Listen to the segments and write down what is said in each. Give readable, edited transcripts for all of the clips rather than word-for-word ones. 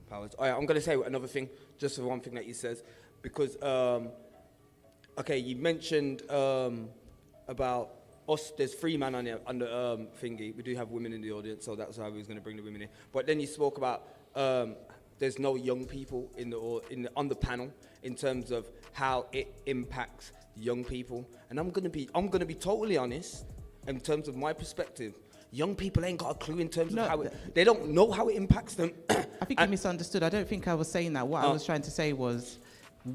powers. All right, I'm going to say another thing, just for one thing that he says, because, okay, you mentioned about us, there's 3 men on the thingy. We do have women in the audience, so that's why we was going to bring the women in. But then you spoke about there's no young people on the panel in terms of how it impacts young people. And I'm gonna be totally honest in terms of my perspective. Young people ain't got a clue in terms of how they don't know how it impacts them. I think you misunderstood. I don't think I was saying that. What I was trying to say was,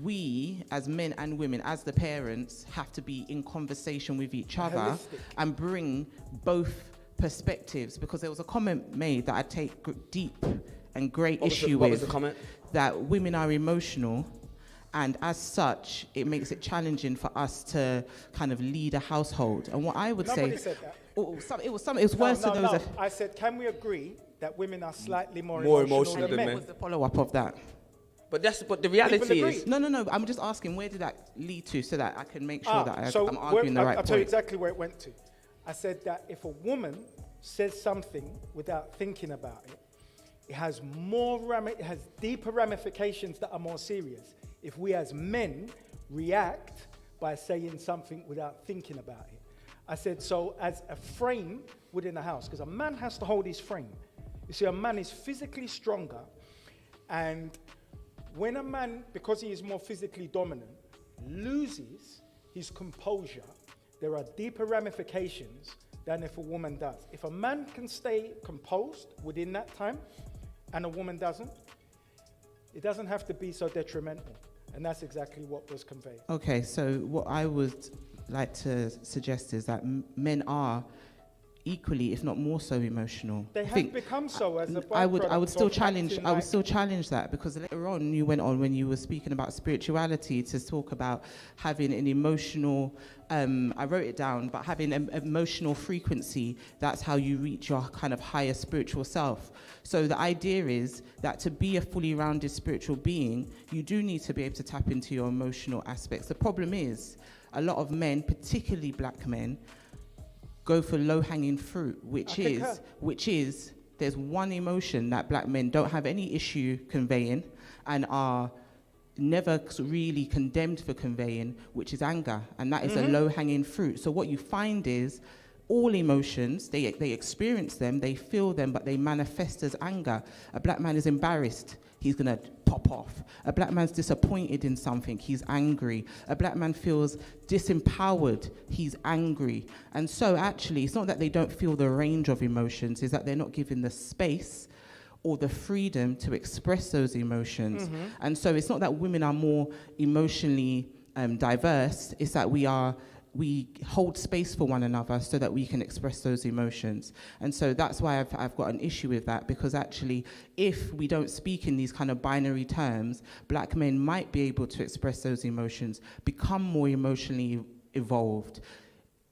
we as men and women, as the parents, have to be in conversation with each other and bring both perspectives, because there was a comment made that I take deep and great issue with. What was the comment? That women are emotional, and as such, it makes it challenging for us to kind of lead a household. And what I would Nobody say, said that. it was worse to those. I said, can we agree that women are slightly more emotional than men? What was the follow-up of that? But the reality is... No. I'm just asking, where did that lead to, so that I can make sure that I'm arguing the right point? I'll tell you exactly where it went to. I said that if a woman says something without thinking about it, it has deeper ramifications that are more serious. If we as men react by saying something without thinking about it. I said, so as a frame within a house, because a man has to hold his frame. You see, a man is physically stronger, and when a man, because he is more physically dominant, loses his composure, there are deeper ramifications than if a woman does. If a man can stay composed within that time, and a woman doesn't, it doesn't have to be so detrimental. And that's exactly what was conveyed. Okay, so what I would like to suggest is that men are equally, if not more so, emotional. They have become so as a I would still challenge that, because later on you went on, when you were speaking about spirituality, to talk about having an emotional, I wrote it down, but having an emotional frequency, that's how you reach your kind of higher spiritual self. So the idea is that to be a fully rounded spiritual being, you do need to be able to tap into your emotional aspects. The problem is, a lot of men, particularly black men, go for low-hanging fruit, which is there's one emotion that black men don't have any issue conveying and are never really condemned for conveying, which is anger, and that is a low-hanging fruit. So what you find is all emotions, they experience them, they feel them, but they manifest as anger. A black man is embarrassed, he's gonna pop off. A black man's disappointed in something, he's angry. A black man feels disempowered, he's angry. And so actually, it's not that they don't feel the range of emotions, it's that they're not given the space or the freedom to express those emotions. And so it's not that women are more emotionally diverse, it's that we hold space for one another so that we can express those emotions. And so that's why I've got an issue with that, because actually, if we don't speak in these kind of binary terms, black men might be able to express those emotions, become more emotionally evolved,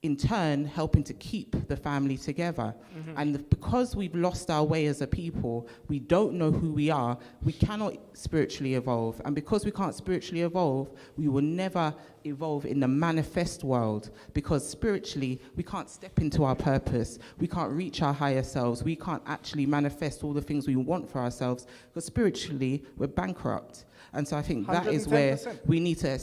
in turn helping to keep the family together. And because we've lost our way as a people, we don't know who we are, we cannot spiritually evolve. And because we can't spiritually evolve, we will never evolve in the manifest world, because spiritually we can't step into our purpose, we can't reach our higher selves, we can't actually manifest all the things we want for ourselves, because spiritually we're bankrupt. And so I think that is where we need to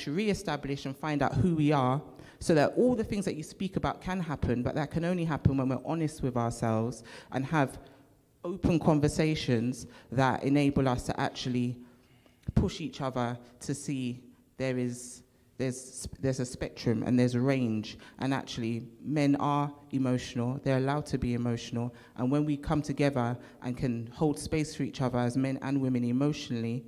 re-establish and find out who we are, so that all the things that you speak about can happen, but that can only happen when we're honest with ourselves and have open conversations that enable us to actually push each other to see there's a spectrum and there's a range, and actually men are emotional, they're allowed to be emotional, and when we come together and can hold space for each other as men and women emotionally,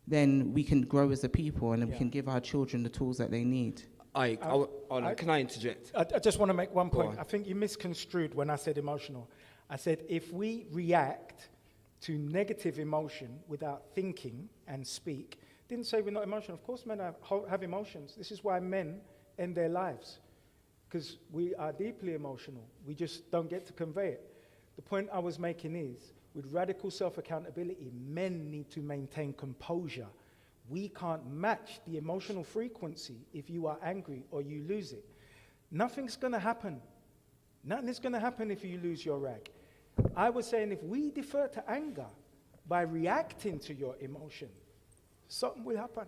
then we can grow as a people, and we can give our children the tools that they need. Can I interject? I just want to make one point. I think you misconstrued when I said emotional. I said if we react to negative emotion without thinking and speak, didn't say we're not emotional. Of course men have emotions. This is why men end their lives, because we are deeply emotional. We just don't get to convey it. The point I was making is, with radical self-accountability, men need to maintain composure. We can't match the emotional frequency if you are angry or you lose it. Nothing's going to happen. Nothing is going to happen if you lose your rag. I was saying if we defer to anger, by reacting to your emotion, something will happen.